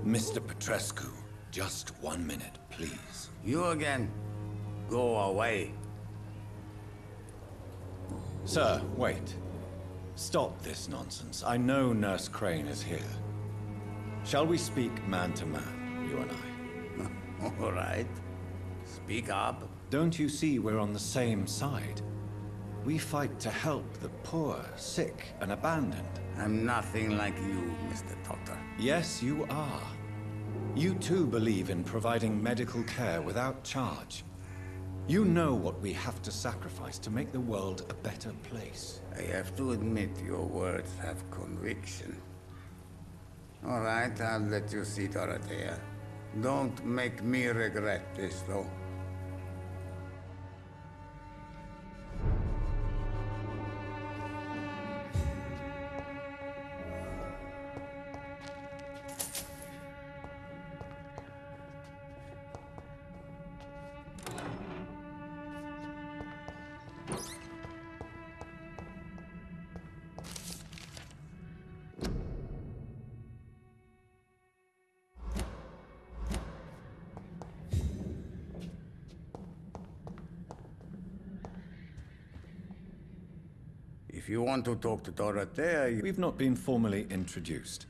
Mr. Petrescu, just 1 minute, please. You again? Go away. Sir, wait. Stop this nonsense. I know Nurse Crane is here. Shall we speak man to man, you and I? All right. Speak up. Don't you see we're on the same side? We fight to help the poor, sick, and abandoned. I'm nothing like you, Mr. Doctor. Yes, you are. You too believe in providing medical care without charge. You know what we have to sacrifice to make the world a better place. I have to admit your words have conviction. All right, I'll let you see Dorothea. Don't make me regret this, though. If you want to talk to Dorothea, We've not been formally introduced.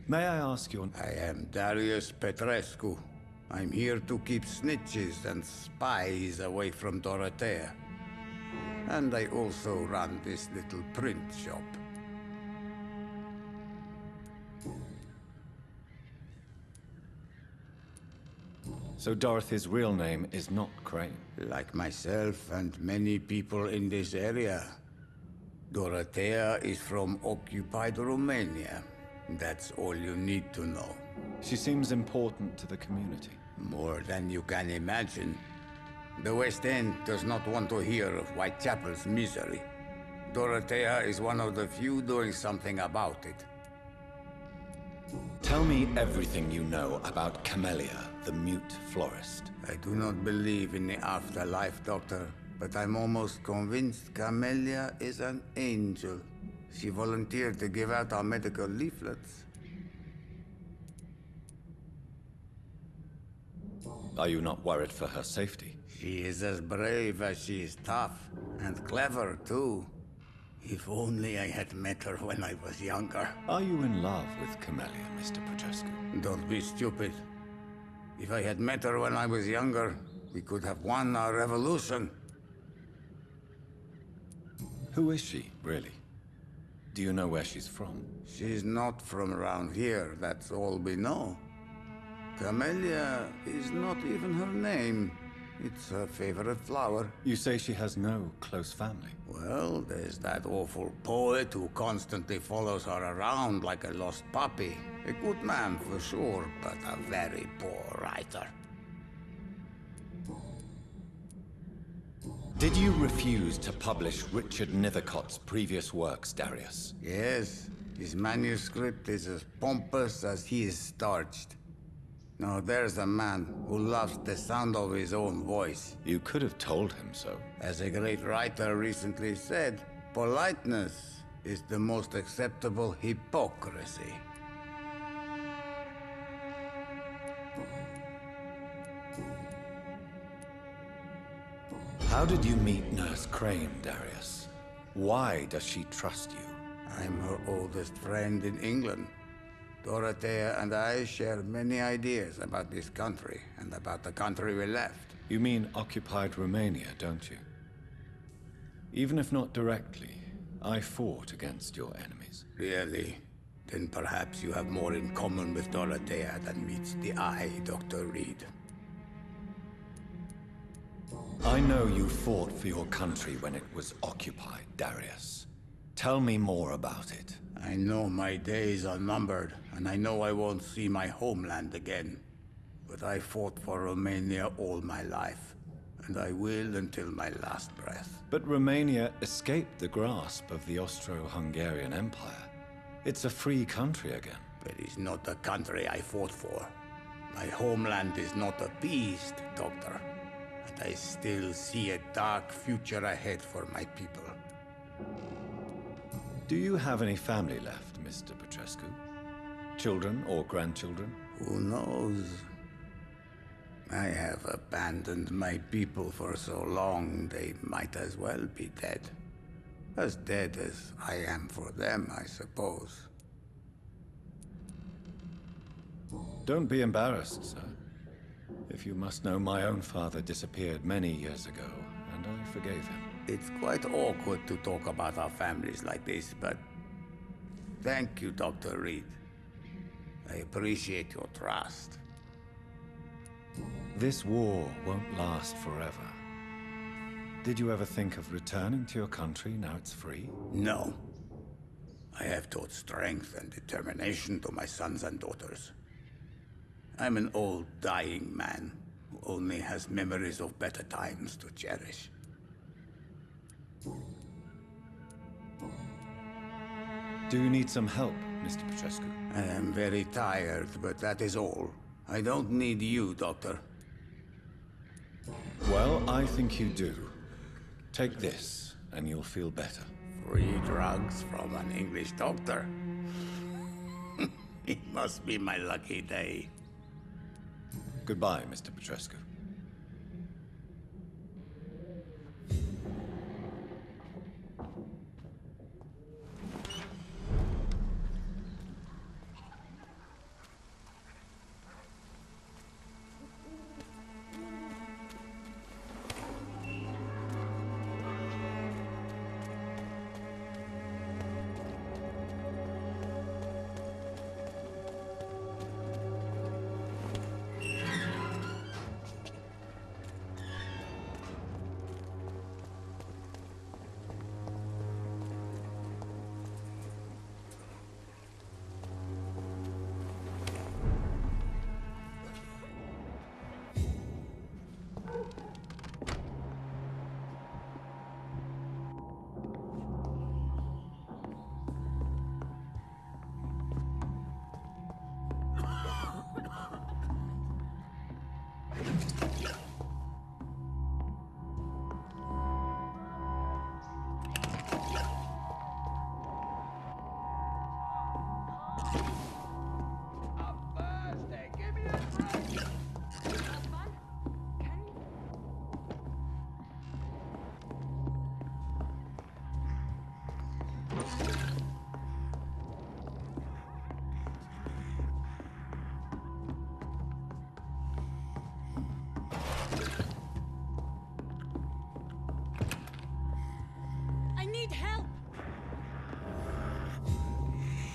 May I ask your... I am Darius Petrescu. I'm here to keep snitches and spies away from Dorothea. And I also run this little print shop. So Dorothy's real name is not Crane? Like myself and many people in this area, Dorothea is from occupied Romania. That's all you need to know. She seems important to the community. More than you can imagine. The West End does not want to hear of Whitechapel's misery. Dorothea is one of the few doing something about it. Tell me everything you know about Camellia, the mute florist. I do not believe in the afterlife, Doctor, but I'm almost convinced Camellia is an angel. She volunteered to give out our medical leaflets. Are you not worried for her safety? She is as brave as she is tough, and clever too. If only I had met her when I was younger. Are you in love with Camellia, Mr. Petrescu? Don't be stupid. If I had met her when I was younger, we could have won our revolution. Who is she, really? Do you know where she's from? She's not from around here, that's all we know. Camellia is not even her name. It's her favorite flower. You say she has no close family? Well, there's that awful poet who constantly follows her around like a lost puppy. A good man for sure, but a very poor writer. Did you refuse to publish Richard Nethercott's previous works, Darius? Yes, his manuscript is as pompous as he is starched. Now there's a man who loves the sound of his own voice. You could have told him so. As a great writer recently said, politeness is the most acceptable hypocrisy. How did you meet Nurse Crane, Darius? Why does she trust you? I'm her oldest friend in England. Dorothea and I share many ideas about this country and about the country we left. You mean occupied Romania, don't you? Even if not directly, I fought against your enemies. Really? Then perhaps you have more in common with Dorothea than meets the eye, Dr. Reed. I know you fought for your country when it was occupied, Darius. Tell me more about it. I know my days are numbered, and I know I won't see my homeland again. But I fought for Romania all my life, and I will until my last breath. But Romania escaped the grasp of the Austro-Hungarian Empire. It's a free country again. But it's not the country I fought for. My homeland is not appeased, Doctor. And I still see a dark future ahead for my people. Do you have any family left, Mr. Petrescu? Children or grandchildren? Who knows? I have abandoned my people for so long, they might as well be dead. As dead as I am for them, I suppose. Don't be embarrassed, sir. If you must know, my own father disappeared many years ago, and I forgave him. It's quite awkward to talk about our families like this, but thank you, Dr. Reed. I appreciate your trust. This war won't last forever. Did you ever think of returning to your country now it's free? No. I have taught strength and determination to my sons and daughters. I'm an old, dying man who only has memories of better times to cherish. Do you need some help, Mr. Petrescu? I am very tired, but that is all. I don't need you, Doctor. Well, I think you do. Take this, and you'll feel better. Free drugs from an English doctor? It must be my lucky day. Goodbye, Mr. Petrescu.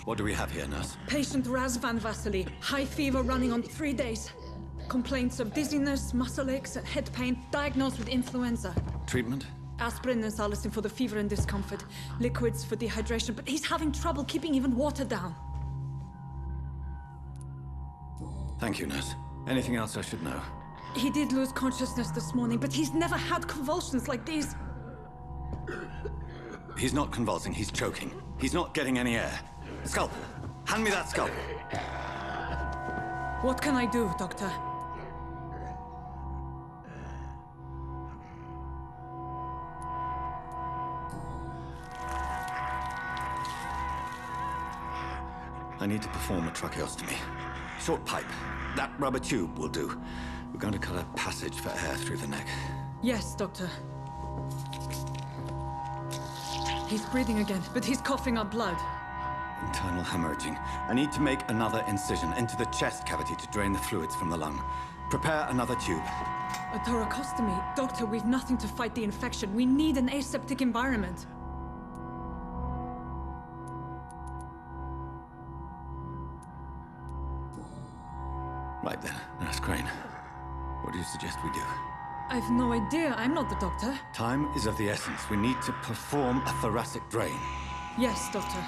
What do we have here, nurse? Patient Razvan Vasily. High fever running on 3 days. Complaints of dizziness, muscle aches, and head pain. Diagnosed with influenza. Treatment? Aspirin and salicin for the fever and discomfort. Liquids for dehydration, but he's having trouble keeping even water down. Thank you, nurse. Anything else I should know? He did lose consciousness this morning, but he's never had convulsions like these. He's not convulsing, he's choking. He's not getting any air. Scalpel! Hand me that scalpel! What can I do, Doctor? I need to perform a tracheostomy. Short pipe. That rubber tube will do. We're going to cut a passage for air through the neck. Yes, Doctor. He's breathing again, but he's coughing up blood. Internal hemorrhaging. I need to make another incision into the chest cavity to drain the fluids from the lung. Prepare another tube. A thoracostomy? Doctor, we've nothing to fight the infection. We need an aseptic environment. Right then, Nurse Crane. What do you suggest we do? I've no idea. I'm not the doctor. Time is of the essence. We need to perform a thoracic drain. Yes, Doctor.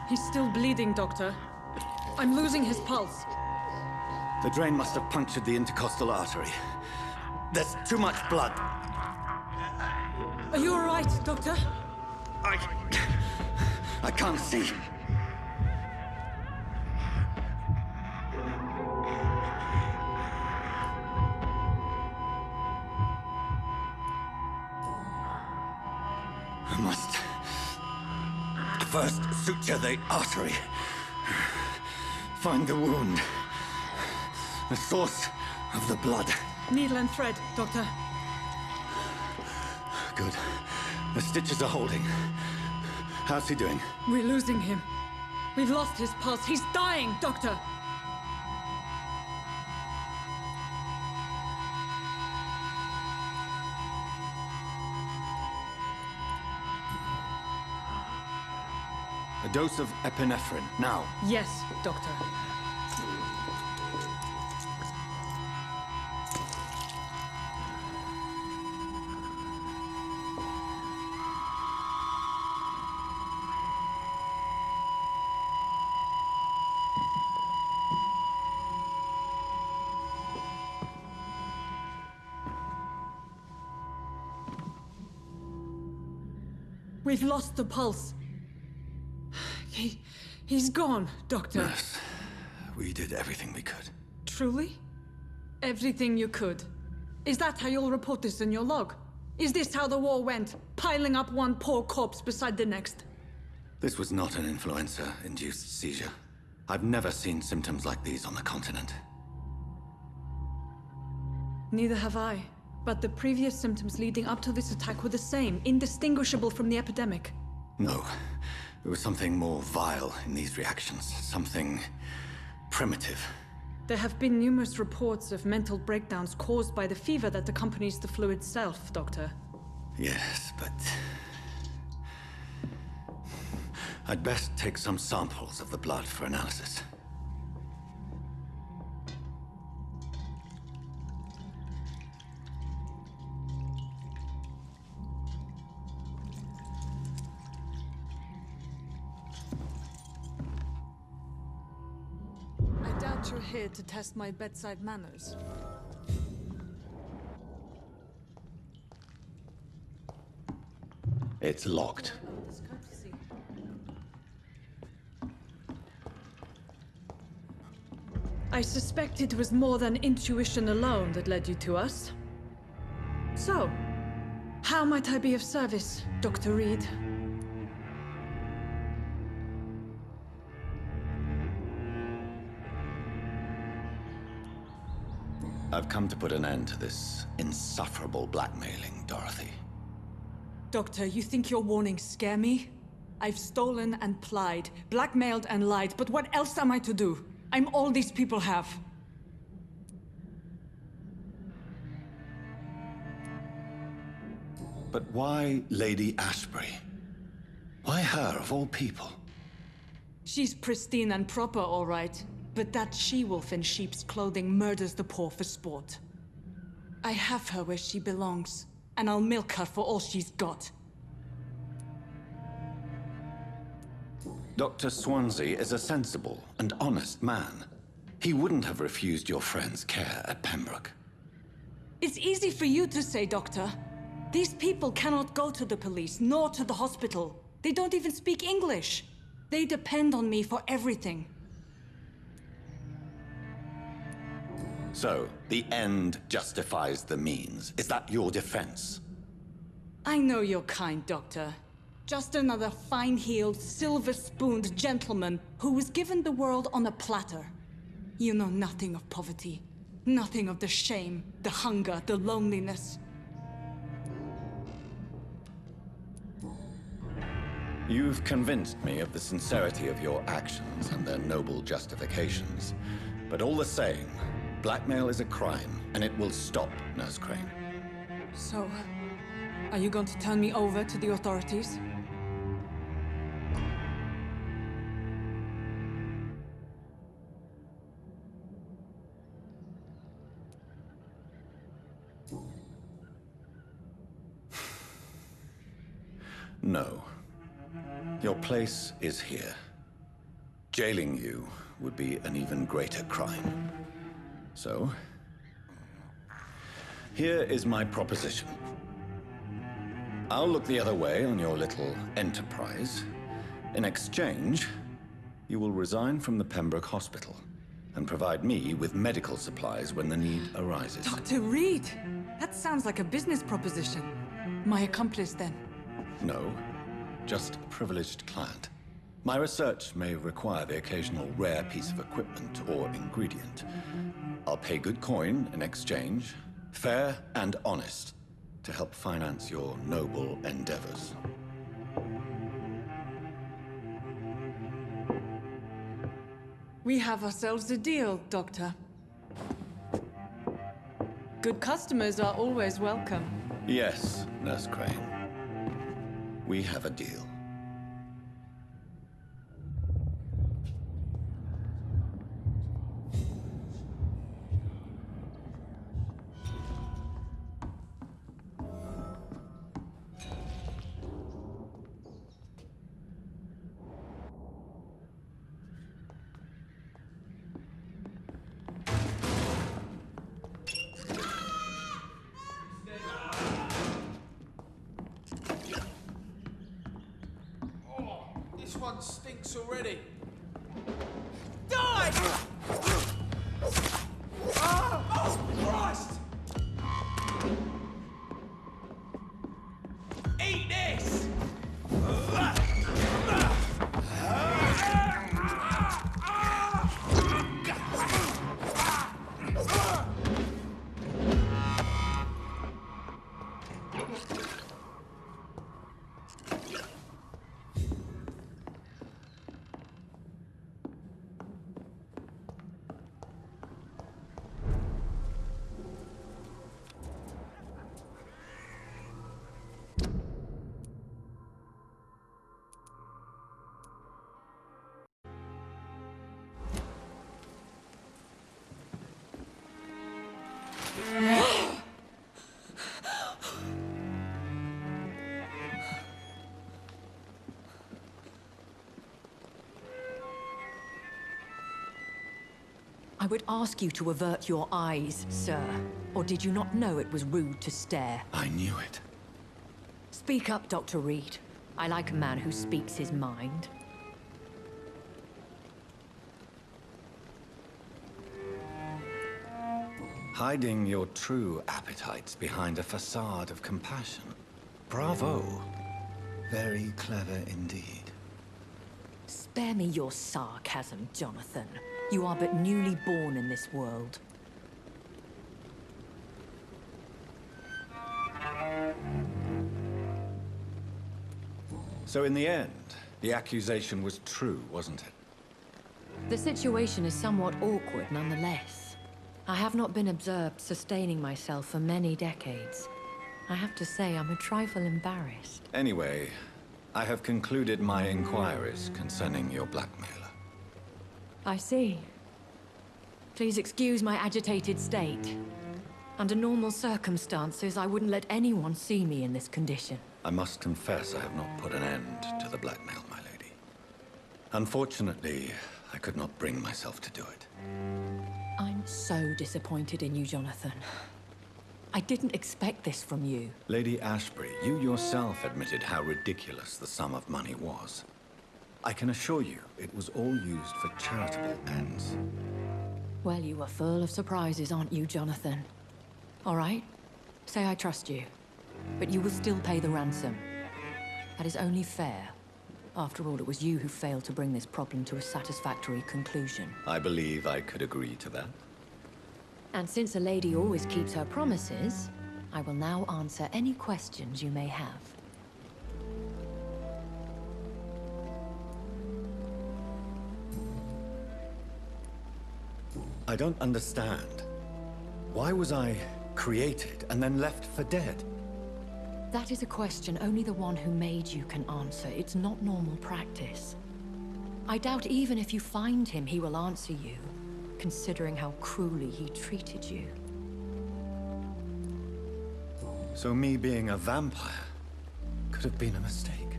He's still bleeding, Doctor. I'm losing his pulse. The drain must have punctured the intercostal artery. There's too much blood. Are you all right, Doctor? I can't see. First, suture the artery. Find the wound. The source of the blood. Needle and thread, Doctor. Good. The stitches are holding. How's he doing? We're losing him. We've lost his pulse. He's dying, Doctor! A dose of epinephrine, now. Yes, Doctor. We've lost the pulse. He's gone, Doctor. Nurse, we did everything we could. Truly? Everything you could. Is that how you'll report this in your log? Is this how the war went? Piling up one poor corpse beside the next? This was not an influenza-induced seizure. I've never seen symptoms like these on the continent. Neither have I. But the previous symptoms leading up to this attack were the same, indistinguishable from the epidemic. No. There was something more vile in these reactions. Something primitive. There have been numerous reports of mental breakdowns caused by the fever that accompanies the flu itself, Doctor. Yes, but... I'd best take some samples of the blood for analysis. I doubt you're here to test my bedside manners. It's locked. I suspect it was more than intuition alone that led you to us. So, how might I be of service, Dr. Reed? I've come to put an end to this insufferable blackmailing, Dorothy. Doctor, you think your warnings scare me? I've stolen and plied, blackmailed and lied, but what else am I to do? I'm all these people have. But why Lady Ashbury? Why her, of all people? She's pristine and proper, all right. But that she-wolf in sheep's clothing murders the poor for sport. I have her where she belongs, and I'll milk her for all she's got. Dr. Swansea is a sensible and honest man. He wouldn't have refused your friend's care at Pembroke. It's easy for you to say, Doctor. These people cannot go to the police, nor to the hospital. They don't even speak English. They depend on me for everything. So, the end justifies the means. Is that your defense? I know you're kind, Doctor. Just another fine-heeled, silver-spooned gentleman who was given the world on a platter. You know nothing of poverty. Nothing of the shame, the hunger, the loneliness. You've convinced me of the sincerity of your actions and their noble justifications. But all the same, blackmail is a crime, and it will stop, Nurse Crane. So, are you going to turn me over to the authorities? No. Your place is here. Jailing you would be an even greater crime. So, here is my proposition. I'll look the other way on your little enterprise. In exchange, you will resign from the Pembroke Hospital and provide me with medical supplies when the need arises. Dr. Reed! That sounds like a business proposition. My accomplice, then. No, just a privileged client. My research may require the occasional rare piece of equipment or ingredient. I'll pay good coin in exchange, fair and honest, to help finance your noble endeavors. We have ourselves a deal, Doctor. Good customers are always welcome. Yes, Nurse Crane. We have a deal. This one stinks already. Die! Oh, Christ! Eat this! I would ask you to avert your eyes, sir. Or did you not know it was rude to stare? I knew it. Speak up, Dr. Reed. I like a man who speaks his mind. Hiding your true appetites behind a facade of compassion. Bravo. Very clever indeed. Spare me your sarcasm, Jonathan. You are but newly born in this world. So in the end, the accusation was true, wasn't it? The situation is somewhat awkward nonetheless. I have not been observed sustaining myself for many decades. I have to say I'm a trifle embarrassed. Anyway, I have concluded my inquiries concerning your blackmailer. I see. Please excuse my agitated state. Under normal circumstances, I wouldn't let anyone see me in this condition. I must confess I have not put an end to the blackmail, my lady. Unfortunately, I could not bring myself to do it. I'm so disappointed in you, Jonathan. I didn't expect this from you. Lady Ashbury, you yourself admitted how ridiculous the sum of money was. I can assure you, it was all used for charitable ends. Well, you are full of surprises, aren't you, Jonathan? All right, say I trust you, but you will still pay the ransom. That is only fair. After all, it was you who failed to bring this problem to a satisfactory conclusion. I believe I could agree to that. And since a lady always keeps her promises, I will now answer any questions you may have. I don't understand. Why was I created and then left for dead? That is a question only the one who made you can answer. It's not normal practice. I doubt even if you find him, he will answer you, considering how cruelly he treated you. So me being a vampire could have been a mistake.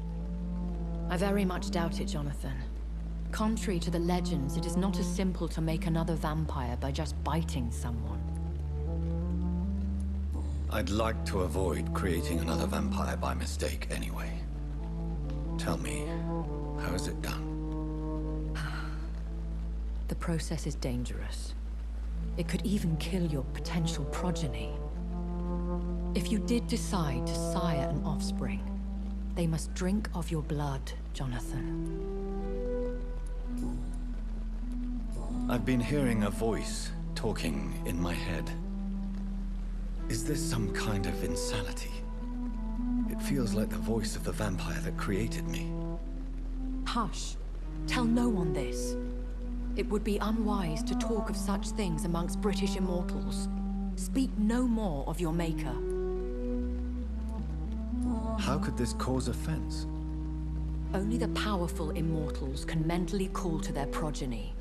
I very much doubt it, Jonathan. Contrary to the legends, it is not as simple to make another vampire by just biting someone. I'd like to avoid creating another vampire by mistake anyway. Tell me, how is it done? The process is dangerous. It could even kill your potential progeny. If you did decide to sire an offspring, they must drink of your blood, Jonathan. I've been hearing a voice talking in my head. Is this some kind of insanity? It feels like the voice of the vampire that created me. Hush. Tell no one this. It would be unwise to talk of such things amongst British immortals. Speak no more of your maker. How could this cause offense? Only the powerful immortals can mentally call to their progeny.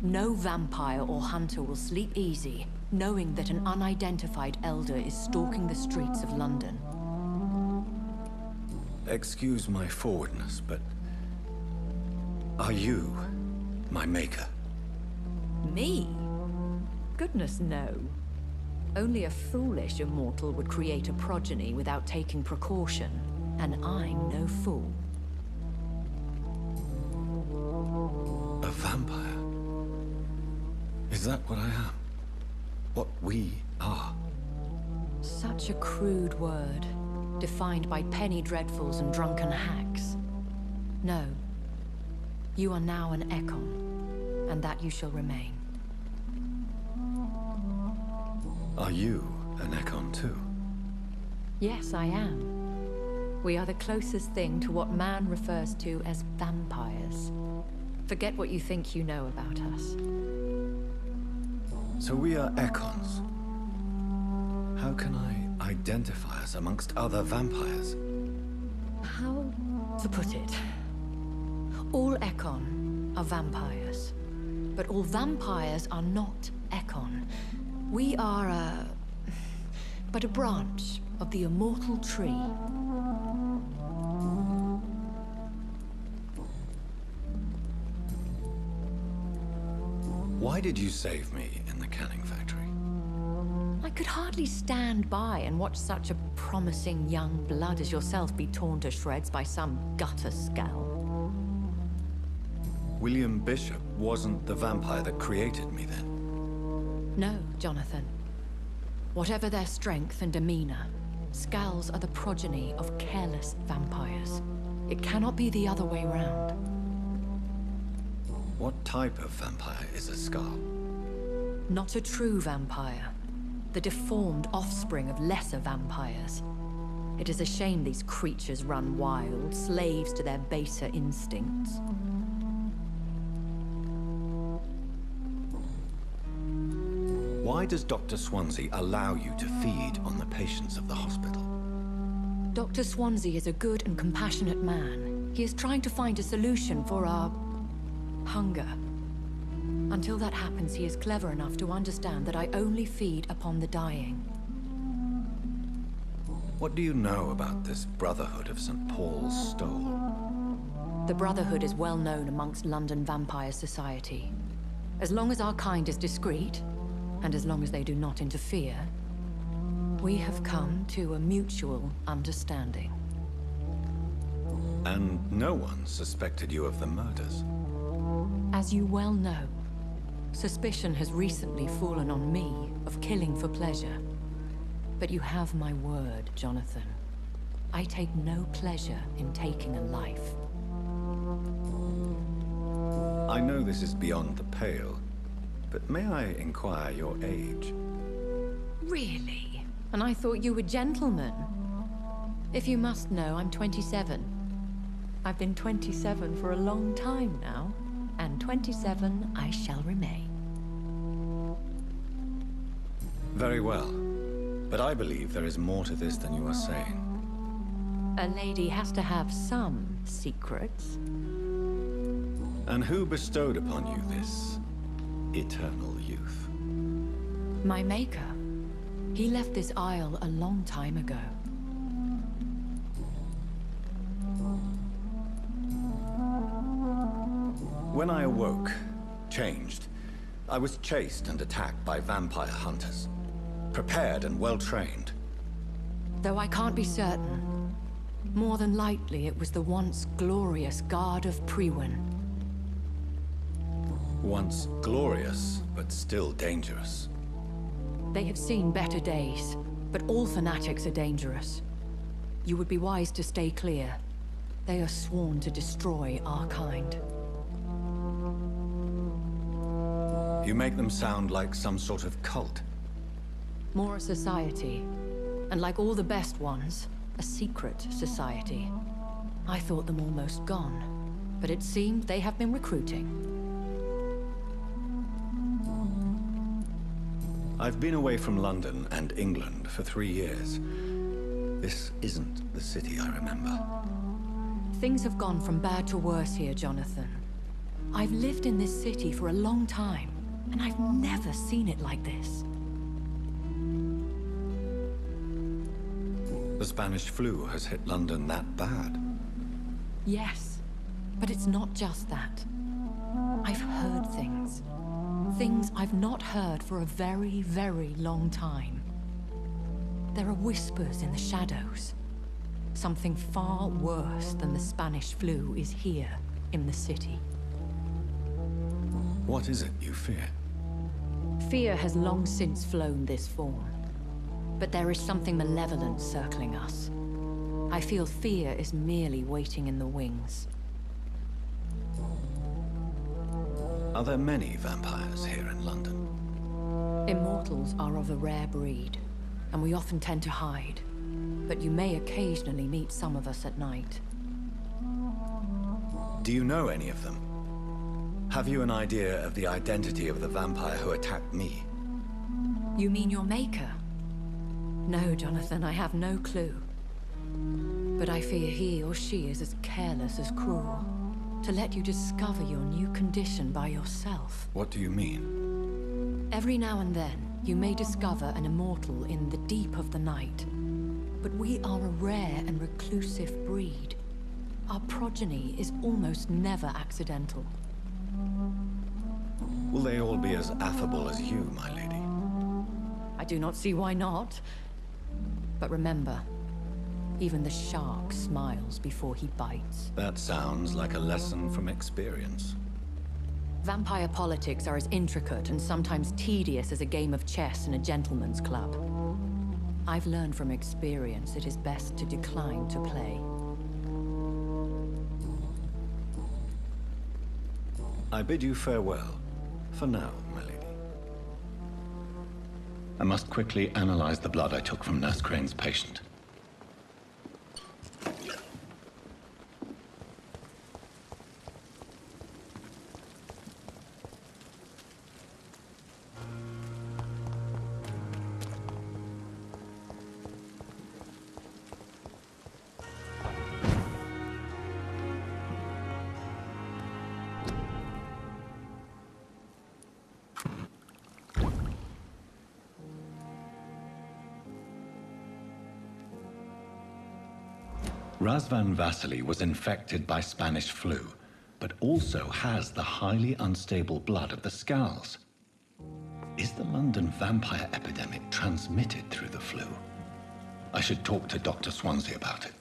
No vampire or hunter will sleep easy, knowing that an unidentified elder is stalking the streets of London. Excuse my forwardness, but... are you my maker? Me? Goodness, no. Only a foolish immortal would create a progeny without taking precaution, and I'm no fool. A vampire? Is that what I am? What we are? Such a crude word, defined by penny dreadfuls and drunken hacks. No. You are now an Ekon, and that you shall remain. Are you an Ekon too? Yes, I am. We are the closest thing to what man refers to as vampires. Forget what you think you know about us. So we are Ekons. How can I identify us amongst other vampires? How to put it? All Ekon are vampires. But all vampires are not Ekon. We are but a branch of the immortal tree. Why did you save me in the canning factory? I could hardly stand by and watch such a promising young blood as yourself be torn to shreds by some gutter scowl. William Bishop wasn't the vampire that created me then? No, Jonathan. Whatever their strength and demeanor, Scowls are the progeny of careless vampires. It cannot be the other way round. What type of vampire is a Scowl? Not a true vampire. The deformed offspring of lesser vampires. It is a shame these creatures run wild, slaves to their baser instincts. Why does Dr. Swansea allow you to feed on the patients of the hospital? Dr. Swansea is a good and compassionate man. He is trying to find a solution for our hunger. Until that happens, he is clever enough to understand that I only feed upon the dying. What do you know about this Brotherhood of St. Paul's Stole? The Brotherhood is well known amongst London vampire society. As long as our kind is discreet, and as long as they do not interfere, we have come to a mutual understanding. And no one suspected you of the murders? As you well know, suspicion has recently fallen on me of killing for pleasure. But you have my word, Jonathan. I take no pleasure in taking a life. I know this is beyond the pale, but may I inquire your age? Really? And I thought you were gentlemen. If you must know, I'm 27. I've been 27 for a long time now, and 27 I shall remain. Very well. But I believe there is more to this than you are saying. A lady has to have some secrets. And who bestowed upon you this eternal youth? My maker. He left this isle a long time ago. When I awoke, changed, I was chased and attacked by vampire hunters. Prepared and well-trained. Though I can't be certain. More than likely, it was the once glorious Guard of Priwen. Once glorious, but still dangerous. They have seen better days, but all fanatics are dangerous. You would be wise to stay clear. They are sworn to destroy our kind. You make them sound like some sort of cult. More a society. And like all the best ones, a secret society. I thought them almost gone, but it seemed they have been recruiting. I've been away from London and England for 3 years. This isn't the city I remember. Things have gone from bad to worse here, Jonathan. I've lived in this city for a long time, and I've never seen it like this. The Spanish flu has hit London that bad. Yes, but it's not just that. I've heard things. Things I've not heard for a very, very long time. There are whispers in the shadows. Something far worse than the Spanish flu is here in the city. What is it you fear? Fear has long since flown this form. But there is something malevolent circling us. I feel fear is merely waiting in the wings. Are there many vampires here in London? Immortals are of a rare breed, and we often tend to hide. But you may occasionally meet some of us at night. Do you know any of them? Have you an idea of the identity of the vampire who attacked me? You mean your maker? No, Jonathan, I have no clue. But I fear he or she is as careless as cruel. To let you discover your new condition by yourself. What do you mean? Every now and then, you may discover an immortal in the deep of the night. But we are a rare and reclusive breed. Our progeny is almost never accidental. Will they all be as affable as you, my lady? I do not see why not. But remember, even the shark smiles before he bites. That sounds like a lesson from experience. Vampire politics are as intricate and sometimes tedious as a game of chess in a gentleman's club. I've learned from experience it is best to decline to play. I bid you farewell, for now, my lady. I must quickly analyze the blood I took from Nurse Crane's patient. Razvan Vasily was infected by Spanish flu, but also has the highly unstable blood of the Scowls. Is the London vampire epidemic transmitted through the flu? I should talk to Dr. Swansea about it.